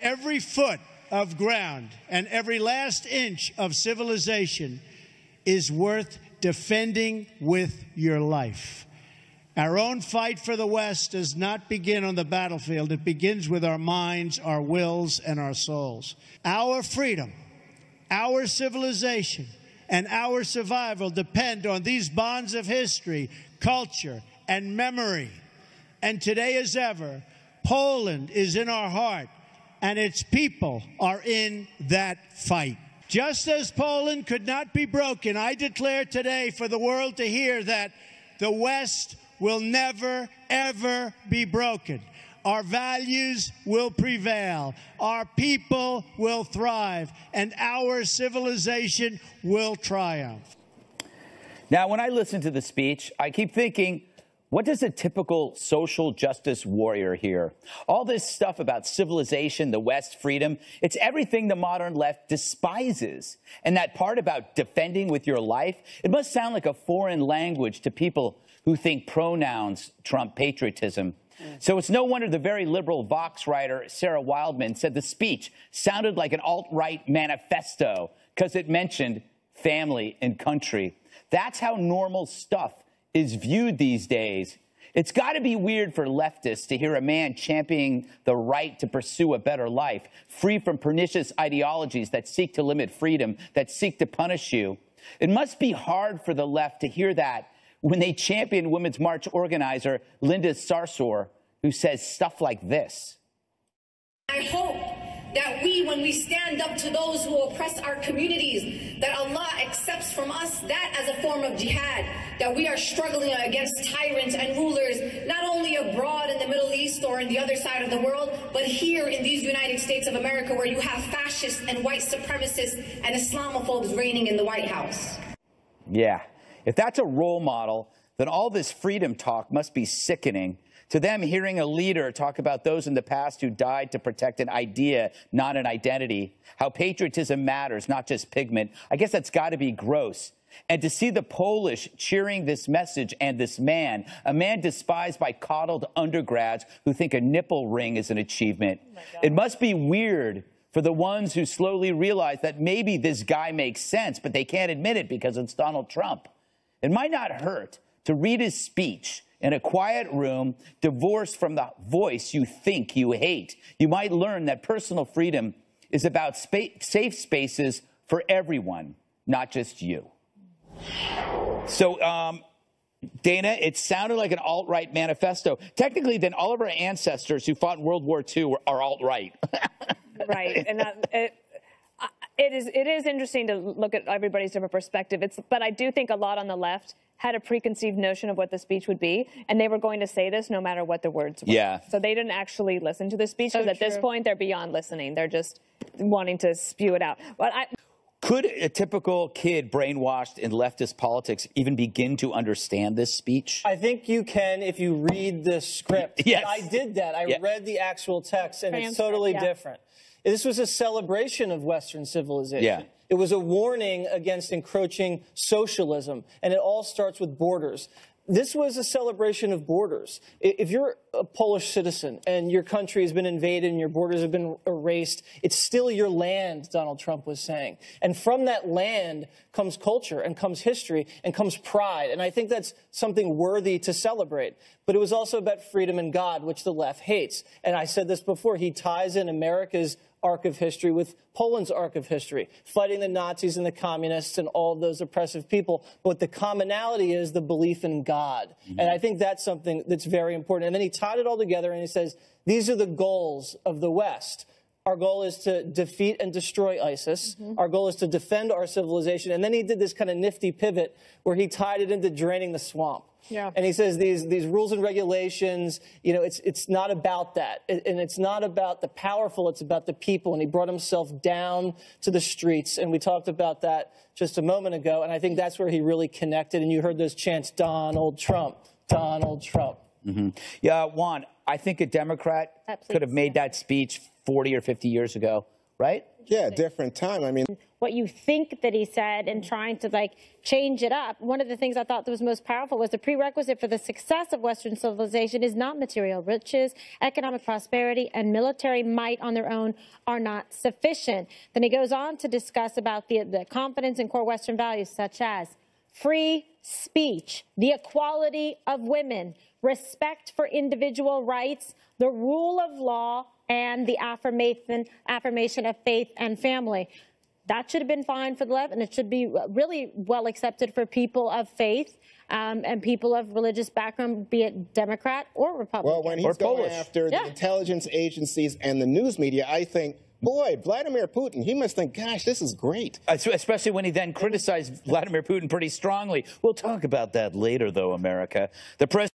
Every foot of ground and every last inch of civilization is worth defending with your life. Our own fight for the West does not begin on the battlefield. It begins with our minds, our wills, and our souls. Our freedom, our civilization, and our survival depend on these bonds of history, culture, and memory. And today as ever, Poland is in our heart, and its people are in that fight. Just as Poland could not be broken, I declare today for the world to hear that the West will never, ever be broken. Our values will prevail. Our people will thrive, and our civilization will triumph. Now, when I listen to the speech, I keep thinking, what does a typical social justice warrior hear? All this stuff about civilization, the West, freedom, it's everything the modern left despises. And that part about defending with your life, it must sound like a foreign language to people who think pronouns trump patriotism. So it's no wonder the very liberal Vox writer Sarah Wildman said the speech sounded like an alt-right manifesto because it mentioned family and country. That's how normal stuff is viewed these days. It's got to be weird for leftists to hear a man championing the right to pursue a better life, free from pernicious ideologies that seek to limit freedom, that seek to punish you. It must be hard for the left to hear that when they champion Women's March organizer Linda Sarsour, who says stuff like this. I hope that when we stand up to those who oppress our communities, that Allah accepts from us that as a form of jihad, that we are struggling against tyrants and rulers, not only abroad in the Middle East or in the other side of the world, but here in these United States of America, where you have fascists and white supremacists and Islamophobes reigning in the White House. Yeah. If that's a role model, then all this freedom talk must be sickening. To them, hearing a leader talk about those in the past who died to protect an idea, not an identity, how patriotism matters, not just pigment, I guess that's got to be gross. And to see the Polish cheering this message and this man, a man despised by coddled undergrads who think a nipple ring is an achievement. It must be weird for the ones who slowly realize that maybe this guy makes sense, but they can't admit it because it's Donald Trump. It might not hurt to read his speech in a quiet room, divorced from the voice you think you hate. You might learn that personal freedom is about safe spaces for everyone, not just you. So, Dana, it sounded like an alt-right manifesto. Technically, then all of our ancestors who fought in World War II are alt-right. Right. And it is interesting to look at everybody's different perspective. But I do think a lot on the left had a preconceived notion of what the speech would be, and they were going to say this no matter what the words were. Yeah. So they didn't actually listen to the speech, because at this point, they're beyond listening. They're just wanting to spew it out. But could a typical kid brainwashed in leftist politics even begin to understand this speech? I think you can if you read the script. Yes. I did that. I read the actual text, and it's totally different. This was a celebration of Western civilization. Yeah. It was a warning against encroaching socialism, and it all starts with borders. This was a celebration of borders. If you're a Polish citizen and your country has been invaded and your borders have been erased, it's still your land, Donald Trump was saying. And from that land comes culture and comes history and comes pride. And I think that's something worthy to celebrate. But it was also about freedom and God, which the left hates. And I said this before, he ties in America's arc of history with Poland's arc of history, fighting the Nazis and the communists and all of those oppressive people. But the commonality is the belief in God. Mm-hmm. And I think that's something that's very important. And then he tied it all together and he says, these are the goals of the West. Our goal is to defeat and destroy ISIS. Mm-hmm. Our goal is to defend our civilization. And then he did this kind of nifty pivot where he tied it into draining the swamp. Yeah. And he says these rules and regulations, you know, it's not about that. And it's not about the powerful, it's about the people. And he brought himself down to the streets. And we talked about that just a moment ago. And I think that's where he really connected. And you heard those chants, Donald Trump, Donald Trump. Mm-hmm. Yeah, Juan, I think a Democrat could have made that speech 40 or 50 years ago. right? Yeah, different time. I mean, what you think that he said and trying to like change it up. One of the things I thought that was most powerful was the prerequisite for the success of Western civilization is not material riches, economic prosperity, and military might on their own are not sufficient. Then he goes on to discuss about the confidence in core Western values such as free speech, the equality of women, respect for individual rights, the rule of law, and the affirmation of faith and family. That should have been fine for the left, and it should be really well accepted for people of faith and people of religious background, be it Democrat or Republican. Well, when he's going after the intelligence agencies and the news media, I think, boy, Vladimir Putin, he must think, gosh, this is great. Especially when he then criticized Vladimir Putin pretty strongly. We'll talk about that later, though, America. The president